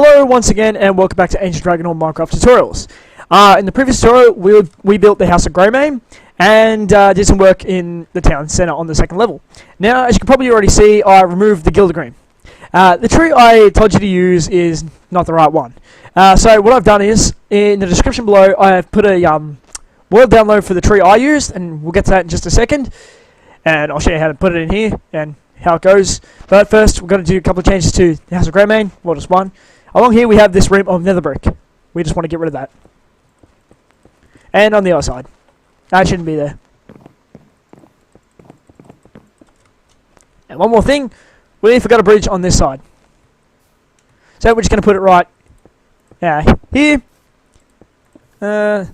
Hello once again and welcome back to Ancient Dragon or Minecraft Tutorials. In the previous tutorial we built the House of Greymane and did some work in the town centre on the second level. Now as you can probably already see, I removed the Gildergreen. The tree I told you to use is not the right one. So what I've done is, in the description below I have put a word download for the tree I used, and we'll get to that in just a second. And I'll show you how to put it in here and how it goes. But first we're going to do a couple of changes to the House of Greymane, well just one. Along here we have this rim of nether brick. We just want to get rid of that. And on the other side. That shouldn't be there. And one more thing, we forgot a bridge on this side. So we're just going to put it right here. No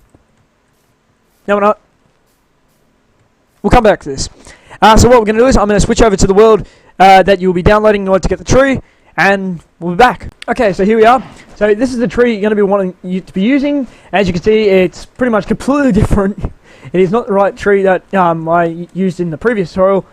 we're not. We'll come back to this. So what we're going to do is I'm going to switch over to the world that you'll be downloading in order to get the tree. And we'll be back. Okay, so here we are. So this is the tree you're going to be wanting you to be using. As you can see, it's pretty much completely different. It is not the right tree that I used in the previous tutorial.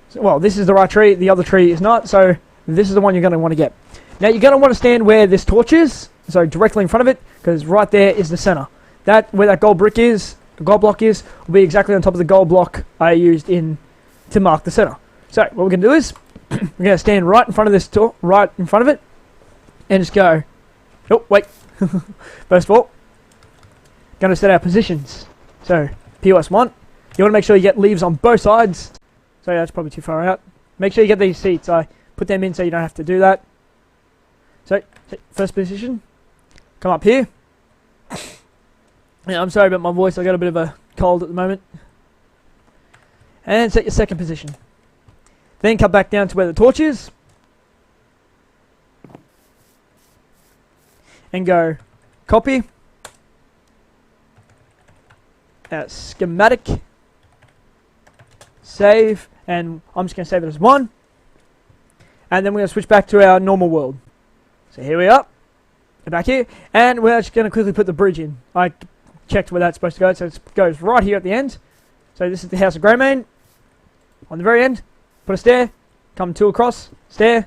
So, well, this is the right tree. The other tree is not. So this is the one you're going to want to get. Now you're going to want to stand where this torch is. So directly in front of it, because right there is the center. Where that gold brick is, the gold block is, will be exactly on top of the gold block I used to mark the center. So what we're going to do is we're going to stand right in front of this right in front of it, and just go. Oh wait! First of all, going to set our positions. So POS 1, you want to make sure you get leaves on both sides. So yeah, that's probably too far out. Make sure you get these seats. I put them in so you don't have to do that. So first position, come up here. Yeah, I'm sorry about my voice. I got a bit of a cold at the moment. And set your second position. Then come back down to where the torch is. And go copy. Schematic. Save. And I'm just going to save it as 1. And then we're going to switch back to our normal world. So here we are. We're back here. And we're just going to quickly put the bridge in. I checked where that's supposed to go. So it goes right here at the end. So this is the House of Greymane. On the very end. Put a stair, come 2 across, stair,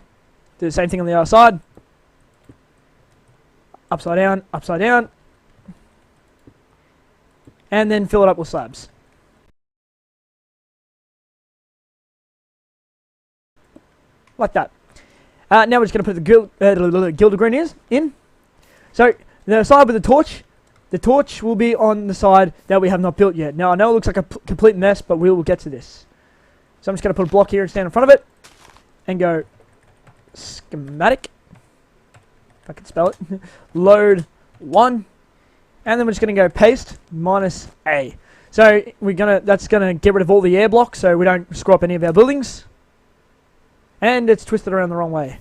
do the same thing on the other side, upside down, and then fill it up with slabs. Like that. Now we're just going to put the Gildergreen in. So, the side with the torch will be on the side that we have not built yet. Now I know it looks like a complete mess, but we will get to this. So I'm just going to put a block here and stand in front of it. And go schematic. If I can spell it. Load 1. And then we're just going to go paste -A. So that's going to get rid of all the air blocks so we don't screw up any of our buildings. And it's twisted around the wrong way.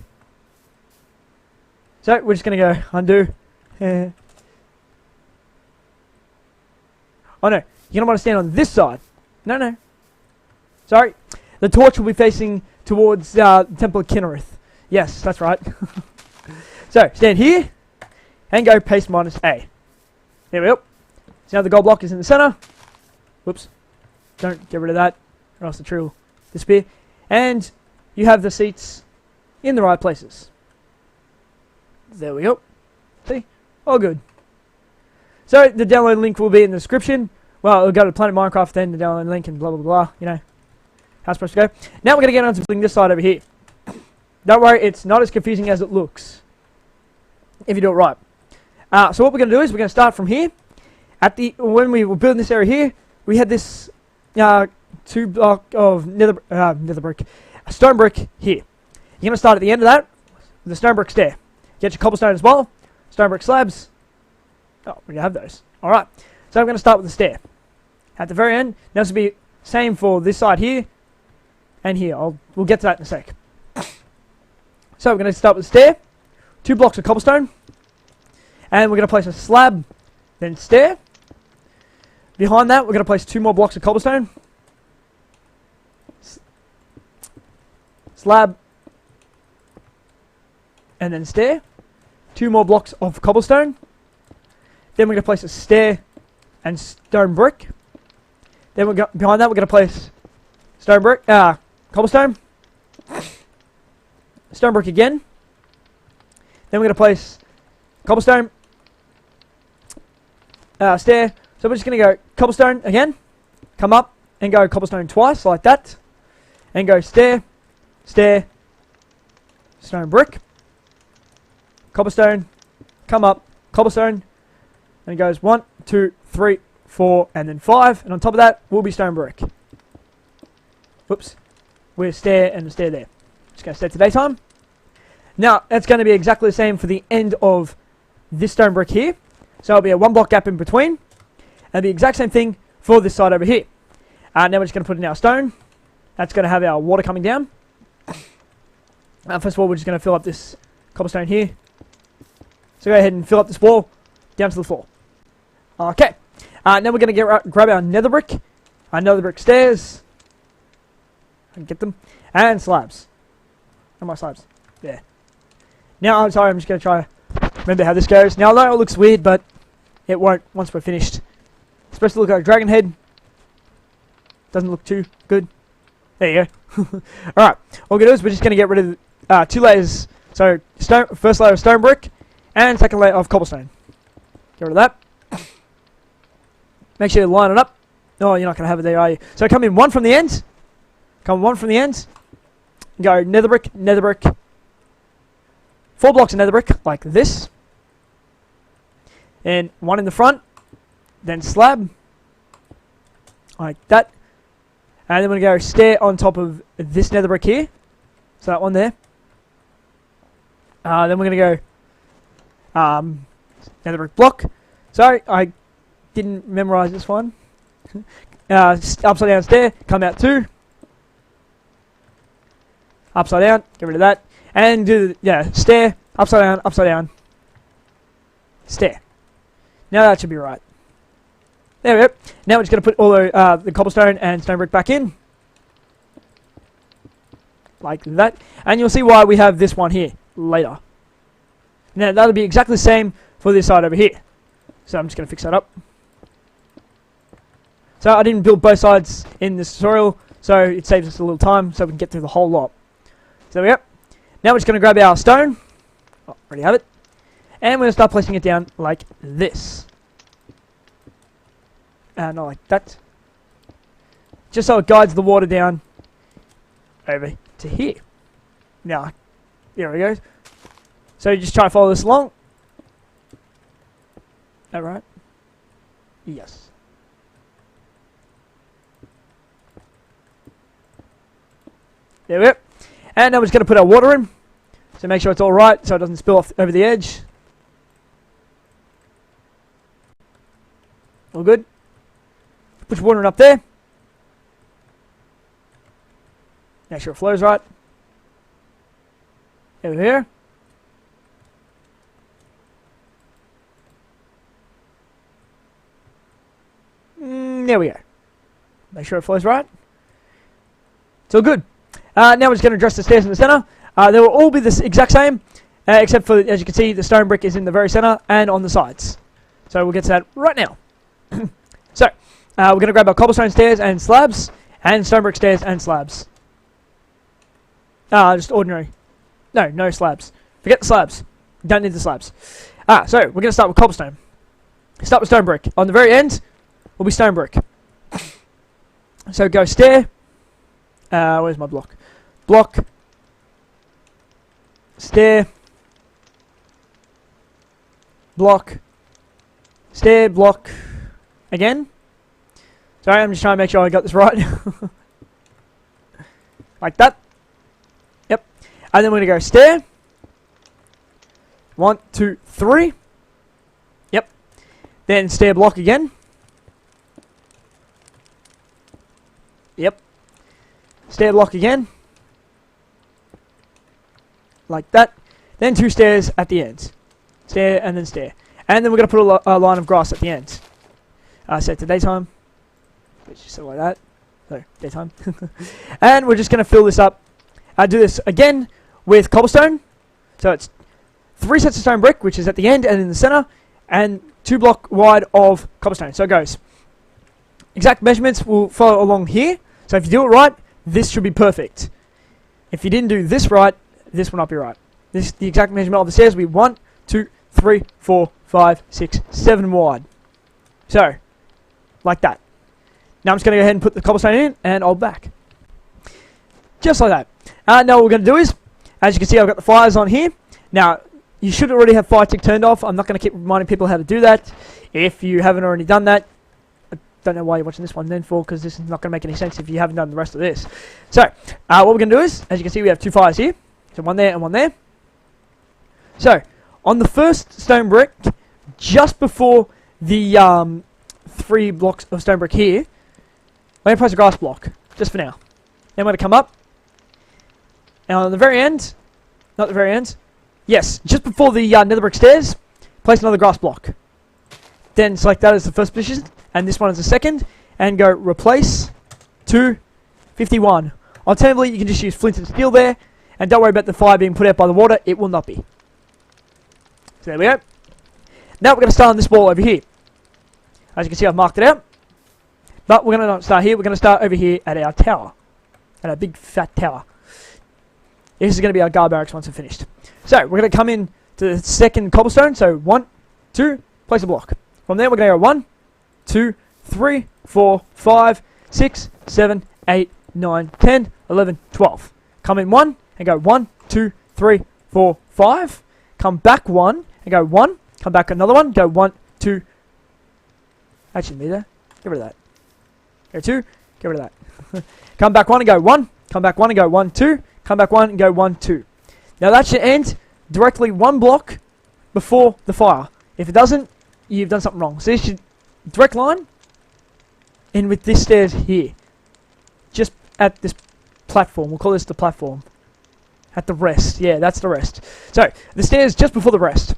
So we're just going to go undo. Oh no, you're going to want to stand on this side. No. Sorry. The torch will be facing towards Temple of Kinnereth. Yes, that's right. So, stand here, and go paste -A. There we go. So now the gold block is in the center. Whoops. Don't get rid of that, or else the tree will disappear. And you have the seats in the right places. There we go. See? All good. So, the download link will be in the description. Well, we'll go to Planet Minecraft, then the download link, and blah, blah, blah, you know. How it's supposed to go. Now we're going to get on to building this side over here. Don't worry, it's not as confusing as it looks. If you do it right. So what we're going to do is we're going to start from here. When we were building this area here, we had this 2 block of nether brick. A stone brick here. You're going to start at the end of that with the stone brick stair. Get your cobblestone as well. Stone brick slabs. Oh, we have those. Alright. So I'm going to start with the stair. At the very end, now this will be same for this side here. And here, we'll get to that in a sec. So we're going to start with the stair, 2 blocks of cobblestone, and we're going to place a slab, then stair. Behind that, we're going to place 2 more blocks of cobblestone, slab, and then stair. 2 more blocks of cobblestone. Then we're going to place a stair and stone brick. Then behind that, we're going to place stone brick, cobblestone, stone brick again, Then we're going to place cobblestone, stair. So we're just going to go cobblestone again, come up and go cobblestone twice like that, and go stair, stair, stone brick, cobblestone, come up, cobblestone, and it goes 1, 2, 3, 4, and then 5, and on top of that will be stone brick. Whoops, we're stair and a stair there. Just going to set to daytime. Now that's going to be exactly the same for the end of this stone brick here. So it'll be a 1 block gap in between, and the exact same thing for this side over here. Now we're just going to put in our stone. That's going to have our water coming down. First of all, we're just going to fill up this cobblestone here. So go ahead and fill up this wall down to the floor. Okay. Now we're going to grab our nether brick, our nether brick stairs, and get them, and slabs. Where are my slabs? There. Now, I'm sorry, I'm just going to try to remember how this goes. Now, I know it looks weird, but it won't once we're finished. It's supposed to look like a dragon head. Doesn't look too good. There you go. Alright, what we're going to do is we're just going to get rid of 2 layers. So, first layer of stone brick, and second layer of cobblestone. Get rid of that. Make sure you line it up. Oh, you're not going to have it there, are you? So, come in 1 from the end. Come 1 from the end. Go nether brick, nether brick. 4 blocks of nether brick, like this. And 1 in the front. Then slab. Like that. And then we're going to go stair on top of this nether brick here. So that one there. Then we're going to go nether brick block. Sorry, I didn't memorize this one. Upside down stair, come out 2. Upside down, get rid of that. And do, stair, upside down, stair. Now that should be right. There we go. Now we're just going to put all the cobblestone and stone brick back in. Like that. And you'll see why we have this one here later. Now that'll be exactly the same for this side over here. So I'm just going to fix that up. So I didn't build both sides in this tutorial, so it saves us a little time so we can get through the whole lot. So there we go. Now we're just going to grab our stone. Oh, already have it. And we're going to start placing it down like this. And not like that. Just so it guides the water down over to here. Now, there we go. So you just try to follow this along. Alright? Yes. There we go. And now we're just going to put our water in. So make sure it's all right so it doesn't spill off over the edge. All good. Put your water in up there. Make sure it flows right. Over here. There we go. Make sure it flows right. It's all good. Now we're just going to address the stairs in the center. They will all be the exact same, except for, as you can see, the stone brick is in the very center and on the sides. So we'll get to that right now. So, we're going to grab our cobblestone stairs and slabs, and stone brick stairs and slabs. Just ordinary. No slabs. Forget the slabs. Don't need the slabs. So we're going to start with cobblestone. Start with stone brick. On the very end will be stone brick. So go stair. Where's my block? Block. Stair. Block. Stair, block. Again. Sorry, I'm just trying to make sure I got this right. Like that. Yep. And then we're going to go stair. 1, 2, 3. Yep. Then stair block again. Yep. Stair block again. Like that. Then 2 stairs at the end. Stair and then stair. And then we're going to put a line of grass at the end. Set to daytime. Just so like that. So, daytime. And we're just going to fill this up. Do this again with cobblestone. So it's 3 sets of stone brick, which is at the end and in the center. And 2 block wide of cobblestone. So it goes. Exact measurements will follow along here. So if you do it right, this should be perfect. If you didn't do this right, this will not be right. this the exact measurement of the stairs will be 1, 2, 3, 4, 5, 6, 7 wide. So, like that. Now I'm just going to go ahead and put the cobblestone in, and I'll back. Just like that. Now what we're going to do is, as you can see, I've got the fires on here. Now, you should already have fire tick turned off. I'm not going to keep reminding people how to do that. If you haven't already done that, I don't know why you're watching this one then for, because this is not going to make any sense if you haven't done the rest of this. So, what we're going to do is, as you can see, we have 2 fires here. So one there and one there. So, on the first stone brick, just before the 3 blocks of stone brick here, I'm going to place a grass block, just for now. Then I'm going to come up, and on the very end, not the very end, yes, just before the nether brick stairs, place another grass block. Then select that as the first position, and this one as the second, and go replace to 51. Alternatively, you can just use flint and steel there, and don't worry about the fire being put out by the water, it will not be. So there we go. Now we're going to start on this wall over here. As you can see, I've marked it out. But we're going to not start here, we're going to start over here at our tower. At our big fat tower. This is going to be our guard barracks once we're finished. So, we're going to come in to the second cobblestone. So, 1, 2, place a block. From there, we're going to go 1, 2, 3, 4, 5, 6, 7, 8, 9, 10, 11, 12. Come in 1 and go 1, 2, 3, 4, 5. Come back 1 and go 1. Come back another one. Go 1, 2. That shouldn't be there. Get rid of that. Go 2. Get rid of that. Come back 1 and go 1. Come back 1 and go 1, 2. Come back 1 and go 1, 2. Now that should end directly 1 block before the fire. If it doesn't, you've done something wrong. So this should direct line in with this stairs here. Just at this platform. We'll call this the platform. At the rest. Yeah, that's the rest. So, the stairs just before the rest.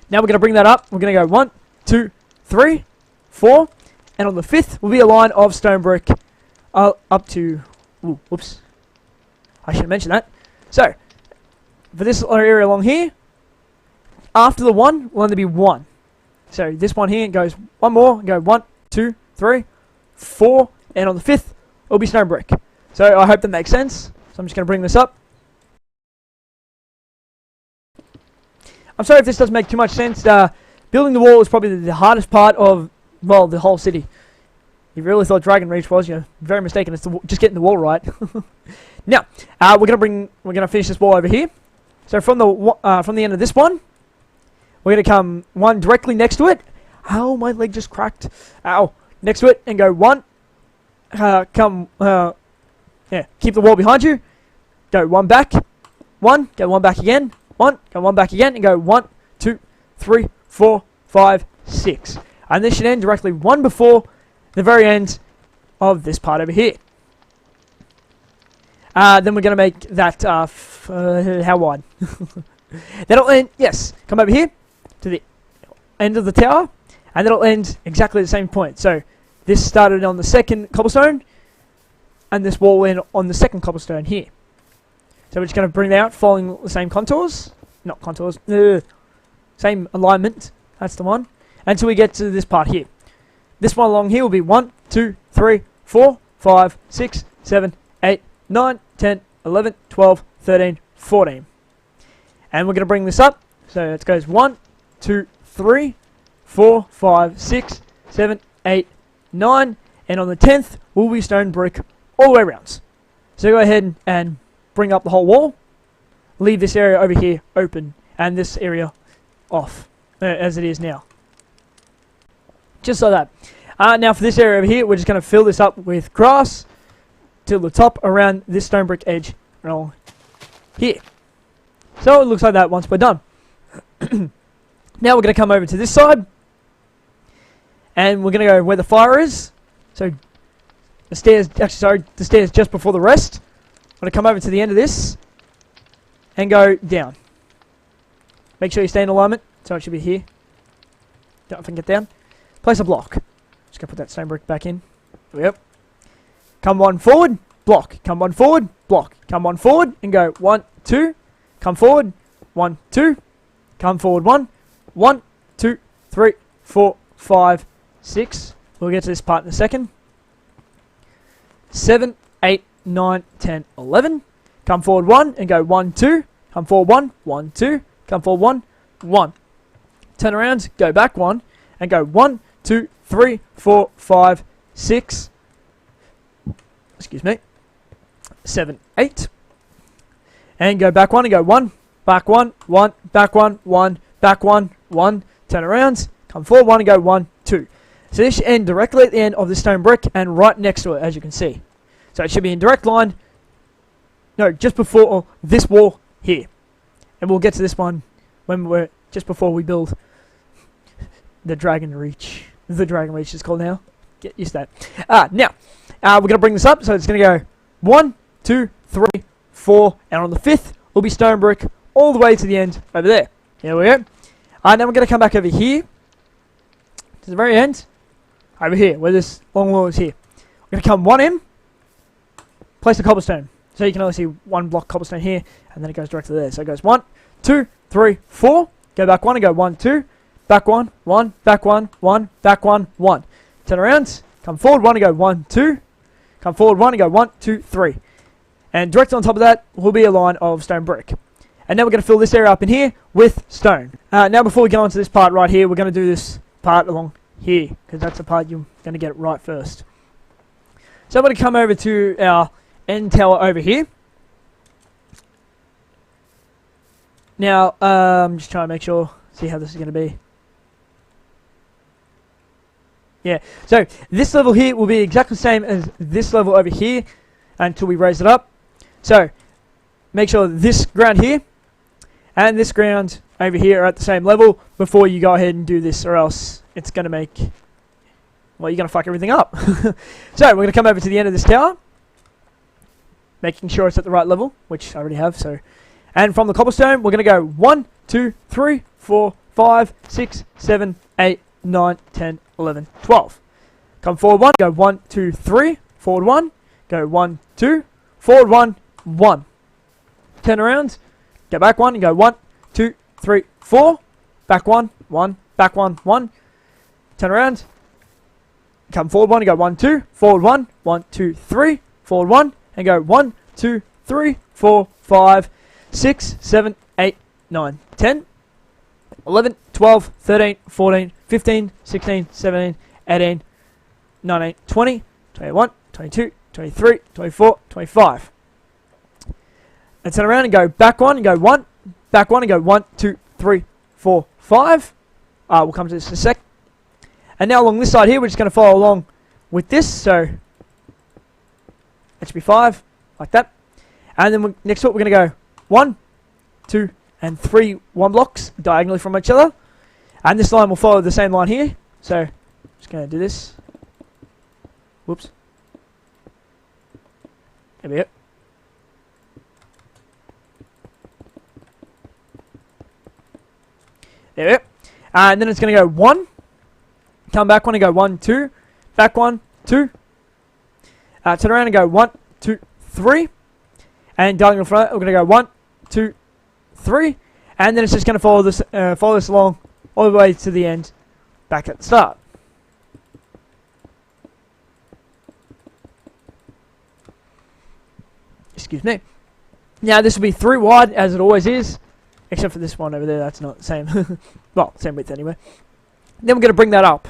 Now we're going to bring that up. We're going to go 1, 2, 3, 4. And on the 5th will be a line of stone brick up to... Ooh, whoops. I should have mentioned that. So, for this area along here, after the 1 will only be 1. So, this one here goes 1 more, and go 1, 2, 3, 4, and on the 5th, it'll be stone brick. So, I hope that makes sense. So, I'm just going to bring this up. I'm sorry if this doesn't make too much sense. Building the wall is probably the hardest part of, well, the whole city. You really thought Dragon Reach was, you're very mistaken. It's just getting the wall right. Now, we're gonna finish this wall over here. So from the end of this one, we're gonna come 1 directly next to it. Ow, my leg just cracked. Ow, next to it and go 1. Yeah, keep the wall behind you. Go 1 back, 1. Go 1 back again, 1. Go 1 back again and go 1, 2, 3, 4, 5, 6. And this should end directly 1 before the very end of this part over here. Then we're going to make that, how wide? That'll end, yes, come over here to the end of the tower, and that'll end exactly the same point. So, this started on the second cobblestone, and this wall will end on the second cobblestone here. So we're just going to bring that out following the same contours, not contours, same alignment, that's the one, until we get to this part here. This one along here will be 1, 2, 3, 4, 5, 6, 7, 8, 9, 10, 11, 12, 13, 14. And we're going to bring this up. So it goes 1, 2, 3, 4, 5, 6, 7, 8, 9. And on the 10th, will be stone brick all the way around. So go ahead and bring up the whole wall. Leave this area over here open. And this area off. As it is now. Just like that. Now for this area over here, we're just going to fill this up with grass till the top around this stone brick edge along here. So it looks like that once we're done. Now we're going to come over to this side, and we're going to go where the fire is. So the stairs, the stairs just before the rest. I'm going to come over to the end of this and go down. Make sure you stay in alignment, so it should be here. Don't forget down. Place a block. Just going to put that stone brick back in. There we go. Come 1 forward, block. Come 1 forward, block. Come 1 forward, and go 1, 2. Come forward, 1, 2. Come forward 1. 1, 2, 3, 4, 5, 6. We'll get to this part in a second. 7, 8, 9, 10, 11. Come forward 1 and go 1, 2. come forward 1, 1, 2, come forward 1, 1. Turn around, go back 1, and go 1, 2, 3, 4, 5, 6, excuse me, 7, 8. And go back 1 and go 1, back 1, 1, back 1, 1, back 1, 1. Turn around, come forward 1 and go 1, 2. So this should end directly at the end of the stone brick and right next to it, as you can see. So it should be in direct line, no, just before this wall here. And we'll get to this one when we're just before we build the Dragon Reach. The Dragon Reach is called now. Get used to that. Now, we're going to bring this up. So it's going to go 1, 2, 3, 4. And on the 5th, will be stone brick all the way to the end over there. Here we go. Now we're going to come back over here to the very end. Over here, where this long wall is here. We're going to come 1 in. Place the cobblestone. So you can only see 1 block cobblestone here. And then it goes directly there. So it goes 1, 2, 3, 4. Go back 1 and go 1, 2. Back 1, 1, back 1, 1, back 1, 1. Turn around, come forward 1 and go 1, 2. Come forward 1 and go 1, 2, 3. And directly on top of that will be a line of stone brick. And now we're going to fill this area up in here with stone. Now before we go on to this part right here, we're going to do this part along here, because that's the part you're going to get it right first. So I'm going to come over to our end tower over here. Now, I'm just trying to make sure, see how this is going to be. Yeah, so this level here will be exactly the same as this level over here until we raise it up. So, make sure this ground here and this ground over here are at the same level before you go ahead and do this, or else it's going to make, well, you're going to fuck everything up. So, we're going to come over to the end of this tower, making sure it's at the right level, which I already have. So, and from the cobblestone, we're going to go 1, 2, 3, 4, 5, 6, 7, 8, 9, 10, 11, 12. Come forward 1, go 1, 2, 3, forward 1, go 1, 2, forward 1, 1. Turn around, go back 1 and go 1, 2, 3, 4, back 1, 1, back 1, 1. Turn around, come forward 1 and go 1, 2, forward 1, 1, 2, 3, forward 1, and go 1, 2, 3, 4, 5, 6, 7, 8, 9, 10, 11, 12, 13, 14, 15, 16, 17, 18, 19, 20, 21, 22, 23, 24, 25. And turn around and go back 1 and go 1, back 1 and go 1, 2, 3, 4, 5. We'll come to this in a sec. And now along this side here, we're just going to follow along with this. So it should be 5, like that. And then next to it, we're going to go 1, 2, and 3 1 blocks diagonally from each other. And this line will follow the same line here. So, I'm just going to do this. Whoops. There we go. There we go. And then it's going to go 1. Come back 1 and go 1, 2. Back 1, 2. Turn around and go 1, 2, 3. And diagonal front, we're going to go 1, 2, 3. And then it's just going to follow this along all the way to the end, back at the start. Excuse me. Now this will be 3 wide, as it always is, except for this one over there, that's not the same. Well, same width anyway. Then we're going to bring that up.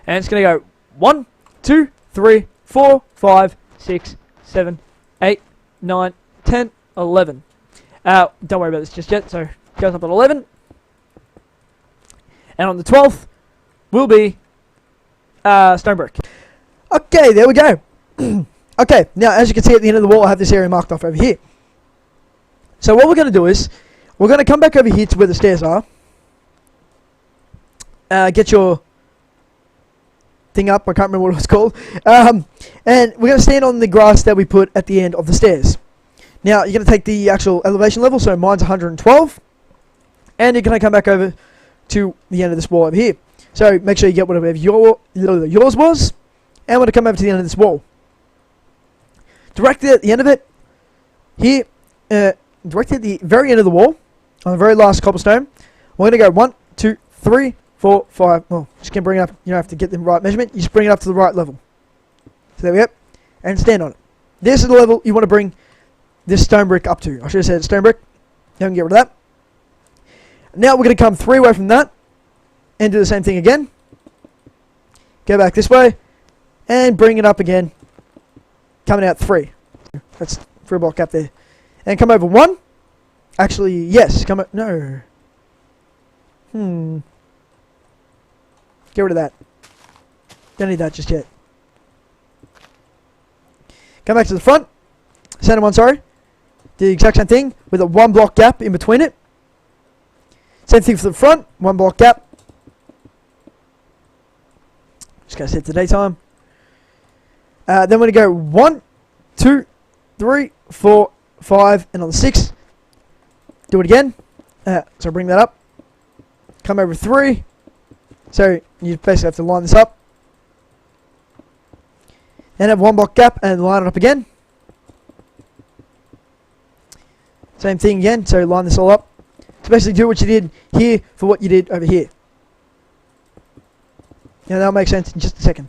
And it's going to go 1, 2, 3, 4, 5, 6, 7, 8, 9, 10, 11. Don't worry about this just yet, so it goes up at 11. And on the 12th will be stone brick. Okay, there we go. Okay, now as you can see at the end of the wall, I have this area marked off over here. So what we're going to do is, we're going to come back over here to where the stairs are. Get your thing up, I can't remember what it was called. And we're going to stand on the grass that we put at the end of the stairs. Now, you're going to take the actual elevation level, so mine's 112. And you're going to come back over to the end of this wall over here. So make sure you get whatever yours was. And we're going to come over to the end of this wall. Directly at the end of it, here, directly at the very end of the wall, on the very last cobblestone, we're going to go 1, 2, 3, 4, 5. Well, just can bring it up. You don't have to get the right measurement. You just bring it up to the right level. So there we go. And stand on it. This is the level you want to bring this stone brick up to. I should have said stone brick. Now we can get rid of that. Now we're going to come 3 away from that and do the same thing again. Go back this way and bring it up again. Coming out 3. That's 3 block gap there. And come over 1. Actually, yes. Come no. Get rid of that. Don't need that just yet. Come back to the front. Center one, sorry. Do the exact same thing with a 1 block gap in between it. Same thing for the front. 1 block gap. Just going to set the daytime. Then we're going to go 1, 2, 3, 4, 5, and on the 6. Do it again. So bring that up. Come over 3. So you basically have to line this up. Then have 1 block gap and line it up again. Same thing again, so line this all up. So basically do what you did here for what you did over here. Now that'll make sense in just a second.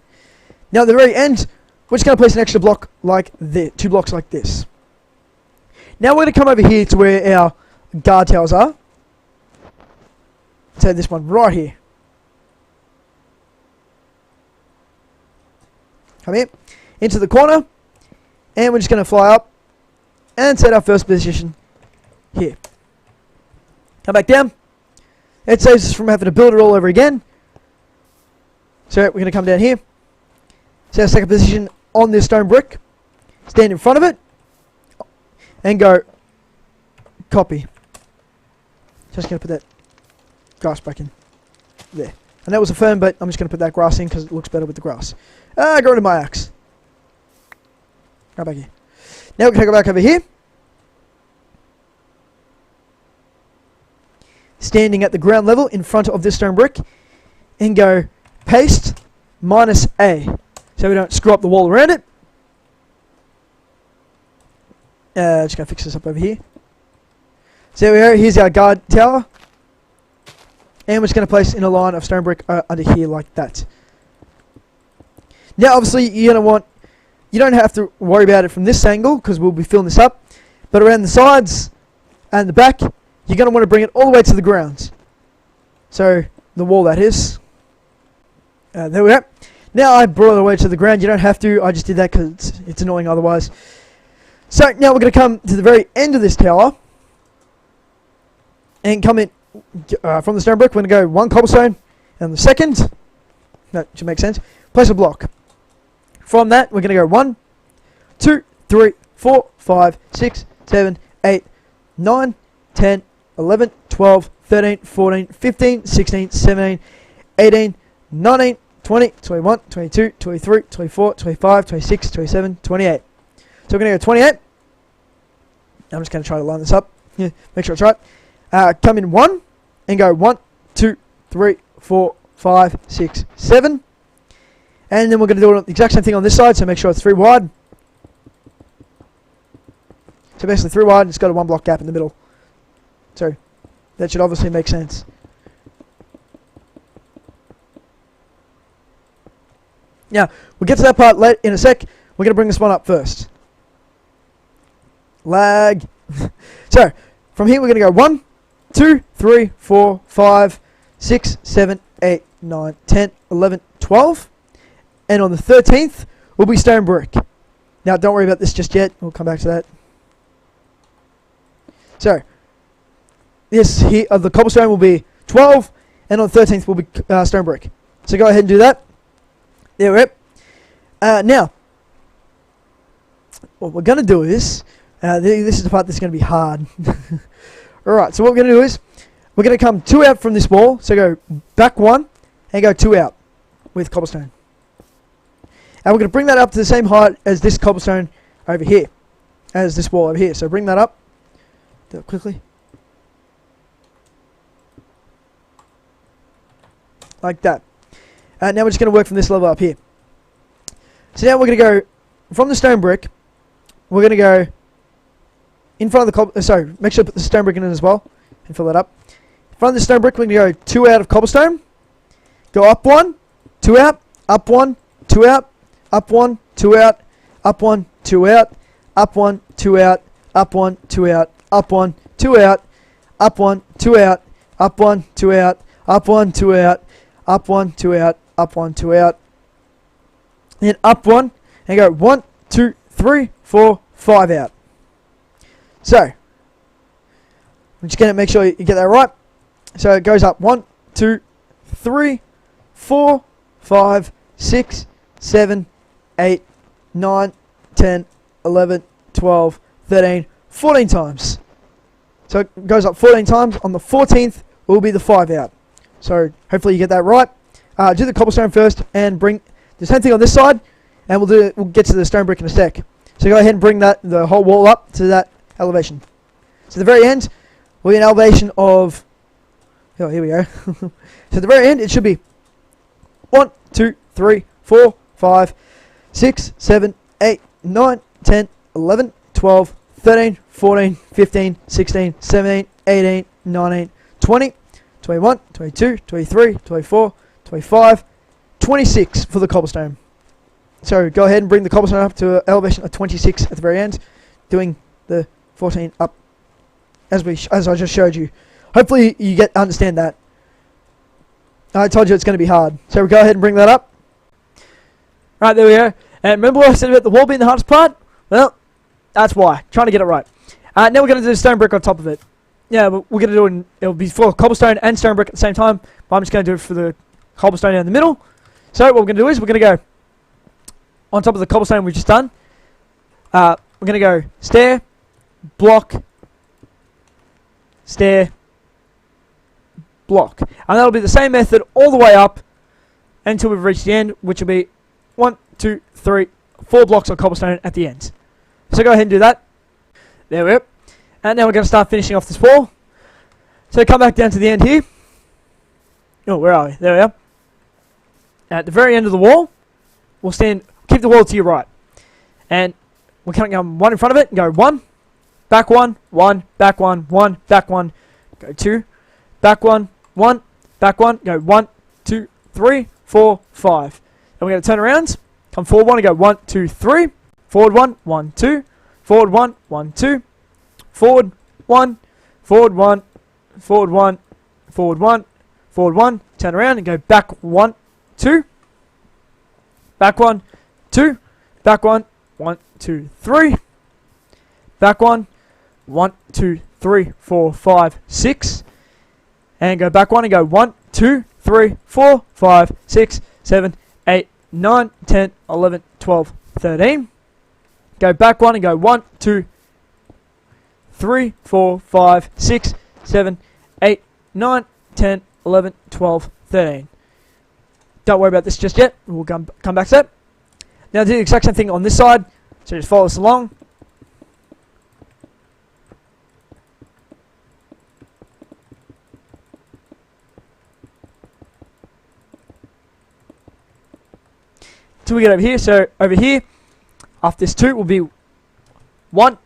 Now at the very end, we're just going to place an extra block like this, 2 blocks like this. Now we're going to come over here to where our guard towers are. So this one right here. Come here, into the corner, and we're just going to fly up and set our first position here. Come back down. It saves us from having to build it all over again. So we're going to come down here, set our second position on this stone brick, stand in front of it, and go copy. Just going to put that grass back in there. And that was a fern, but I'm just going to put that grass in because it looks better with the grass. Got rid of my axe. Right back here. Now we're going to go back over here. Standing at the ground level in front of this stone brick. And go paste -A. So we don't screw up the wall around it. Just going to fix this up over here. So there we go. Here's our guard tower. And we're just going to place in a line of stone brick under here like that. Now obviously you're going to want, you don't have to worry about it from this angle because we'll be filling this up. But around the sides and the back, you're going to want to bring it all the way to the ground. So the wall that is. There we go. Now I brought it all the way to the ground. You don't have to. I just did that because it's annoying otherwise. So now we're going to come to the very end of this tower. And come in from the stone brick. We're going to go 1 cobblestone. And the second, that should make sense, place a block. From that, we're going to go 1, 2, 3, 4, 5, 6, 7, 8, 9, 10, 11, 12, 13, 14, 15, 16, 17, 18, 19, 20, 21, 22, 23, 24, 25, 26, 27, 28. So we're going to go 28. I'm just going to try to line this up. Yeah, make sure it's right. Come in 1 and go 1, 2, 3, 4, 5, 6, 7. And then we're going to do the exact same thing on this side, so make sure it's 3 wide. So basically 3 wide, and it's got a 1 block gap in the middle. So that should obviously make sense. Now, we'll get to that part late in a sec. We're going to bring this one up first. Lag. So, from here we're going to go 1, 2, 3, 4, 5, 6, 7, 8, 9, 10, 11, 12. And on the 13th will be stone brick. Now, don't worry about this just yet. We'll come back to that. So, this here of the cobblestone will be 12, and on the 13th will be stone brick. So go ahead and do that. There we go. Now, what we're going to do is, this is the part that's going to be hard. Alright, so what we're going to do is, we're going to come 2 out from this wall. So go back 1, and go 2 out with cobblestone. And we're going to bring that up to the same height as this cobblestone over here. As this wall over here. So bring that up. Do it quickly. Like that. Now we're just going to work from this level up here. So now we're going to go from the stone brick. We're going to go in front of the cobblestone. Sorry, make sure to put the stone brick in it as well. And fill that up. In front of the stone brick, we're going to go 2 out of cobblestone. Go up 1, 2 out, up 1, 2 out. Up 1, 2 out, up 1, 2 out, up 1, 2 out, up 1, 2 out, up 1, 2 out, up 1, 2 out, up 1, 2 out, up 1, 2 out, up 1, 2 out, up 1, 2 out, then up 1, and go 1, 2, 3, 4, 5 out. So, I'm just going to make sure you get that right. So it goes up 1, 2, 3, 4, 5, 6, 7, 8, 9, 10, 11, 12, 13, 14 times. So it goes up 14 times. On the 14th will be the 5 out. So hopefully you get that right. Do the cobblestone first and bring the same thing on this side, and we'll get to the stone brick in a sec. So go ahead and bring the whole wall up to that elevation. So at the very end will be an elevation of, oh, here we go. So at the very end it should be 1, 2, 3, 4, 5, 6, 7, 8, 9, 10, 11, 12, 13, 14, 15, 16, 17, 18, 19, 20, 21, 22, 23, 24, 25, 26 for the cobblestone. So go ahead and bring the cobblestone up to an elevation of 26 at the very end, doing the 14 up as I just showed you. Hopefully you understand that. I told you it's going to be hard. So go ahead and bring that up. Right, there we go. And remember what I said about the wall being the hardest part? Well, that's why. Trying to get it right. Now we're going to do the stone brick on top of it. Yeah, but we're going to do it, it'll be for cobblestone and stone brick at the same time. But I'm just going to do it for the cobblestone in the middle. So what we're going to do is we're going to go on top of the cobblestone we've just done. We're going to go stair, block, stair, block. And that'll be the same method all the way up until we've reached the end, which will be 1, 2, 3, 4 blocks of cobblestone at the end. So go ahead and do that. There we go. And now we're going to start finishing off this wall. So come back down to the end here. Oh, where are we? There we are. At the very end of the wall, we'll keep the wall to your right. And we're counting 1 in front of it and go 1, back 1, 1, back 1, 1, back 1, go 2, back 1, 1, back 1, go 1, 2, 3, 4, 5. And we're going to turn around, come forward 1 and go 1, 2, 3, forward 1, 1, 2, forward 1, 1, 2, forward 1, forward 1, forward 1, forward 1, forward 1, turn around and go back 1, 2, back 1, 2, back 1, 1, 2, 3, back 1, 1, 2, 3, 4, 5, 6, and go back 1 and go 1, 2, 3, 4, 5, 6, 7, 8, 9, 10, 11, 12, 13. Go back 1 and go 1, 2, 3, 4, 5, 6, 7, 8, 9, 10, 11, 12, 13. Don't worry about this just yet. We'll come back to that. Now do the exact same thing on this side. So just follow us along. Till we get over here. So over here, after this 2 will be 1,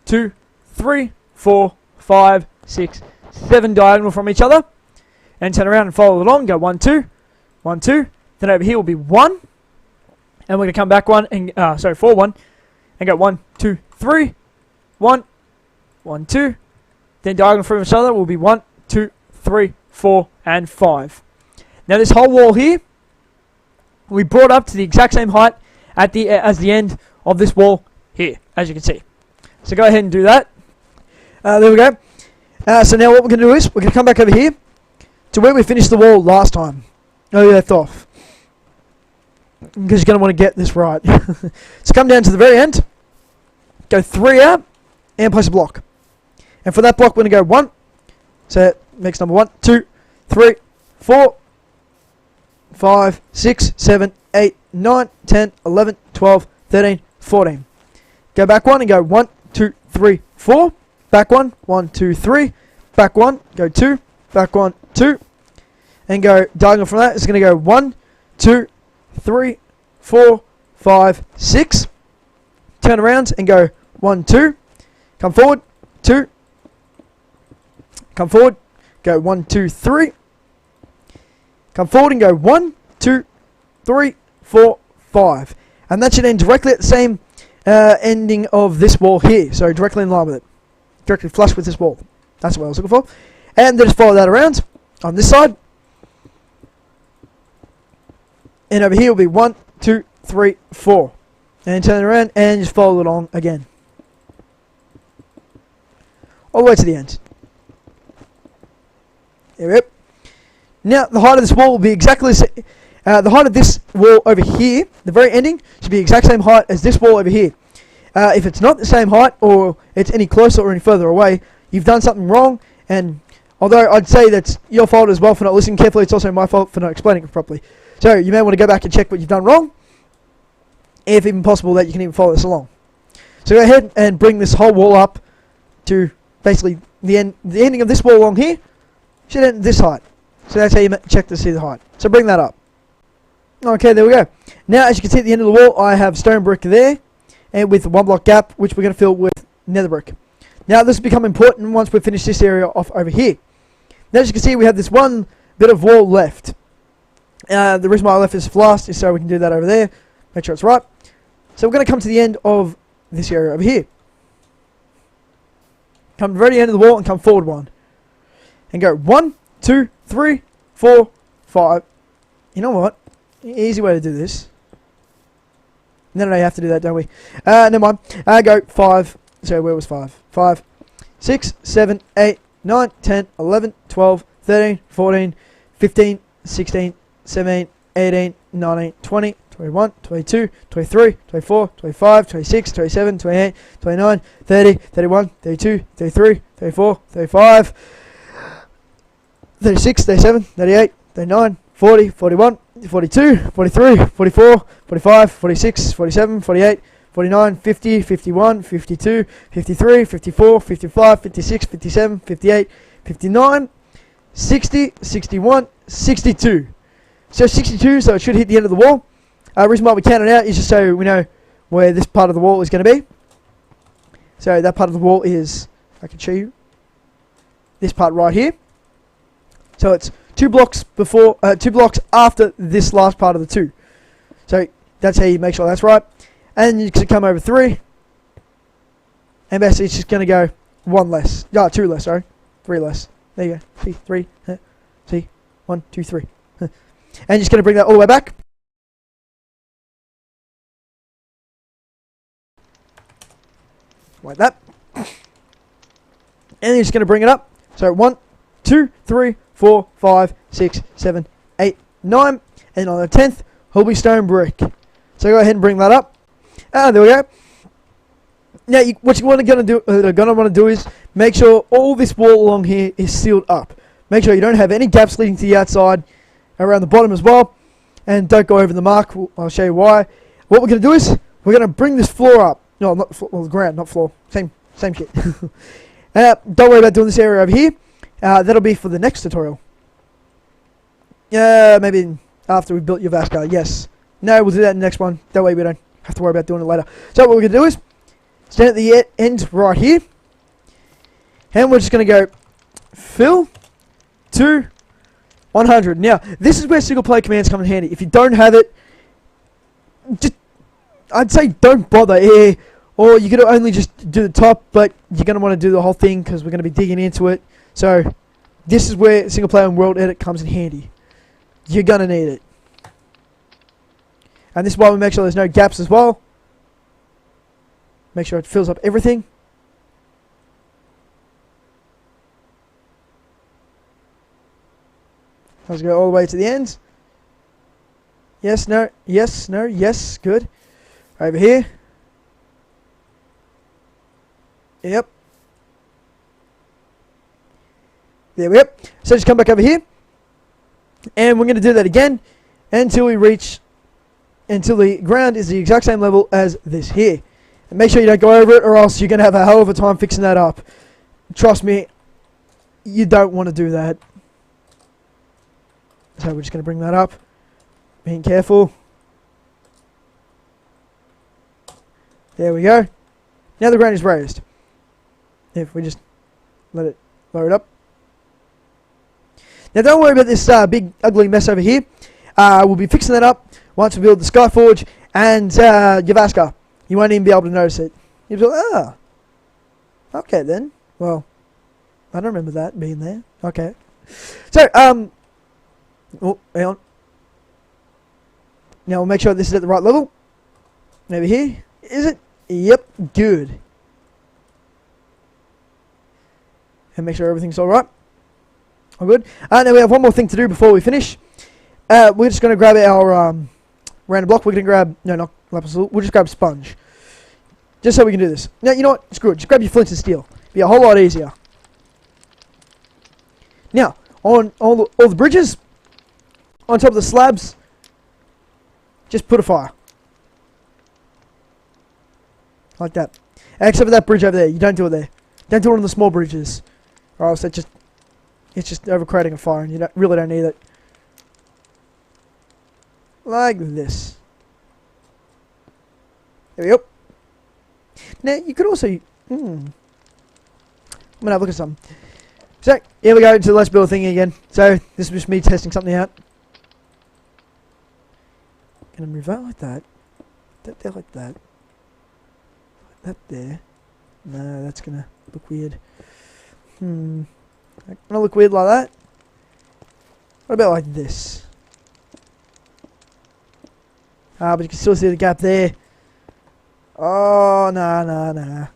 2, 3, 4, 5, 6, 7 diagonal from each other. And turn around and follow along. Go 1, 2, 1, 2. Then over here will be 1. And we're going to come back 1 and, 4, 1. And go 1, 2, 3, 1, 1, 2. Then diagonal from each other will be 1, 2, 3, 4, and 5. Now this whole wall here, we brought up to the exact same height as the end of this wall here, as you can see. So go ahead and do that. There we go. So now what we're going to do is, we're going to come back over here to where we finished the wall last time. Oh, we left off. Because you're going to want to get this right. So come down to the very end, go 3 out, and place a block. And for that block, we're going to go 1. So it makes number 1, 2, 3, 4, 5, 6, 7, 8, 9, 10, 11, 12, 13, 14. Go back 1 and go 1, 2, 3, 4. Back 1, 1, 2, 3. Back 1, go 2. Back 1, 2. And go diagonal from that. It's going to go 1, 2, 3, 4, 5, 6. Turn around and go 1, 2. Come forward, 2. Come forward, go 1, 2, 3. Come forward and go 1, 2, 3, 4, 5. And that should end directly at the same ending of this wall here. So directly in line with it. Directly flush with this wall. That's what I was looking for. And then just follow that around on this side. And over here will be 1, 2, 3, 4. And turn it around and just follow it along again. All the way to the end. There we go. Now the height of this wall will be exactly the same. The height of this wall over here, the very ending, should be the exact same height as this wall over here. If it's not the same height, or it's any closer or any further away, you've done something wrong. And although I'd say that's your fault as well for not listening carefully, it's also my fault for not explaining it properly. So you may want to go back and check what you've done wrong, if even possible that you can even follow this along. So go ahead and bring this whole wall up to basically the ending of this wall along here should end at this height. So that's how you check to see the height. So bring that up. Okay, there we go. Now, as you can see at the end of the wall, I have stone brick there, and with 1 block gap, which we're going to fill with nether brick. Now, this will become important once we finish this area off over here. Now, as you can see, we have this one bit of wall left. The reason why I left this last is so we can do that over there. Make sure it's right. So we're going to come to the end of this area over here. Come to the very end of the wall and come forward 1. And go 1, 2, 3, 4, 5. You know what? Easy way to do this. No, you have to do that, don't we? Never mind. Go 5. So where was 5? 5, 6, 7, 8, 9, 10, 11, 12, 13, 14, 15, 16, 17, 18, 19, 20, 21, 22, 23, 24, 25, 26, 27, 28, 29, 30, 31, 32, 33, 34, 35, 36, 37, 38, 39, 40, 41, 42, 43, 44, 45, 46, 47, 48, 49, 50, 51, 52, 53, 54, 55, 56, 57, 58, 59, 60, 61, 62. So 62, so it should hit the end of the wall. The reason why we count it out is just so we know where this part of the wall is going to be. So that part of the wall is, I can show you, this part right here. So it's 2 blocks before, 2 blocks after this last part of the 2. So that's how you make sure that's right. And you can come over 3, and basically it's just going to go 1 less. 2 less, sorry. 3 less. There you go. See, 3. See, 1, 2, 3. And you're just going to bring that all the way back. Like that. And you're just going to bring it up. So 1, 2, 3, 4, 5, 6, 7, 8, 9. And on the 10th, will be stone brick. So go ahead and bring that up. There we go. Now, what you're going to want to do is make sure all this wall along here is sealed up. Make sure you don't have any gaps leading to the outside, around the bottom as well. And don't go over the mark. I'll show you why. What we're going to do is we're going to bring this floor up. No, not the ground, not floor. Same shit. Don't worry about doing this area over here. That'll be for the next tutorial. Maybe after we've built your Vascar. Yes. No, we'll do that in the next one. That way we don't have to worry about doing it later. So what we're going to do is stand at the end right here. And we're just going to go fill to 100. Now, this is where single player commands come in handy. If you don't have it, just, I'd say don't bother. Or you're going to only just do the top, but you're going to want to do the whole thing because we're going to be digging into it. So this is where single player and world edit comes in handy. You're going to need it. And this is why we make sure there's no gaps as well. Make sure it fills up everything. Let's go all the way to the end. Yes, no, yes, no, yes, good. Over here. Yep. There we go. So just come back over here. And we're going to do that again until we reach, until the ground is the exact same level as this here. And make sure you don't go over it or else you're going to have a hell of a time fixing that up. Trust me, you don't want to do that. So we're just going to bring that up. Being careful. There we go. Now the ground is raised. If we just let it load up. Now don't worry about this big ugly mess over here. We'll be fixing that up once we build the Skyforge and Yavaska. You won't even be able to notice it. You'll be like, okay then. Well, I don't remember that being there. Okay. So, oh, hang on. Now we'll make sure this is at the right level. Over here. Is it? Yep, good. And make sure everything's alright. All good. Now we have one more thing to do before we finish. We're just going to grab our random block. We're going to grab, no, not lapis lazuli. We'll just grab sponge. Just so we can do this. Now, you know what? Screw it. Just grab your flint and steel. Be a whole lot easier. Now, on all the bridges, on top of the slabs, just put a fire. Like that. Except for that bridge over there. You don't do it there. Don't do it on the small bridges. Or else it's just overcrowding a fire and you really don't need it. Like this. There we go. Now, you could also... I'm going to have a look at something. So, here we go to the Let's Build thing again. So, this is just me testing something out. Gonna move out like that. That there like that. Like that there. No, that's gonna look weird. Gonna look weird like that. What about like this? But you can still see the gap there. Oh, nah. It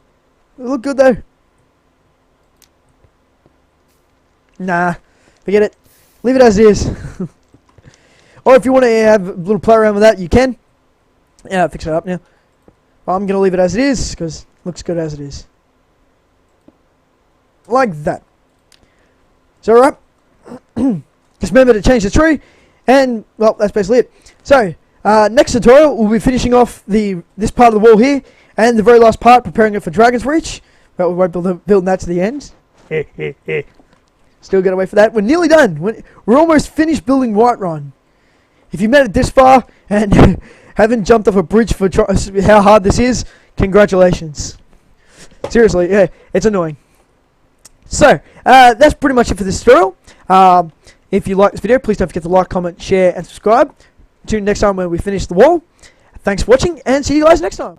look good though. Nah, forget it. Leave it as it is. Or if you want to have a little play around with that, you can. Yeah, fix it up now. Well, I'm going to leave it as it is, because it looks good as it is. Like that. So, alright. Just remember to change the tree. And, well, that's basically it. So, next tutorial, we'll be finishing off this part of the wall here. And the very last part, preparing it for Dragon's Reach. But we won't build that to the end. Still got to wait for that. We're nearly done. We're almost finished building Whiterun. If you made it this far and haven't jumped off a bridge for how hard this is, congratulations. Seriously, yeah, it's annoying. So, that's pretty much it for this tutorial. If you like this video, please don't forget to like, comment, share, and subscribe. Tune in next time when we finish the wall. Thanks for watching, and see you guys next time.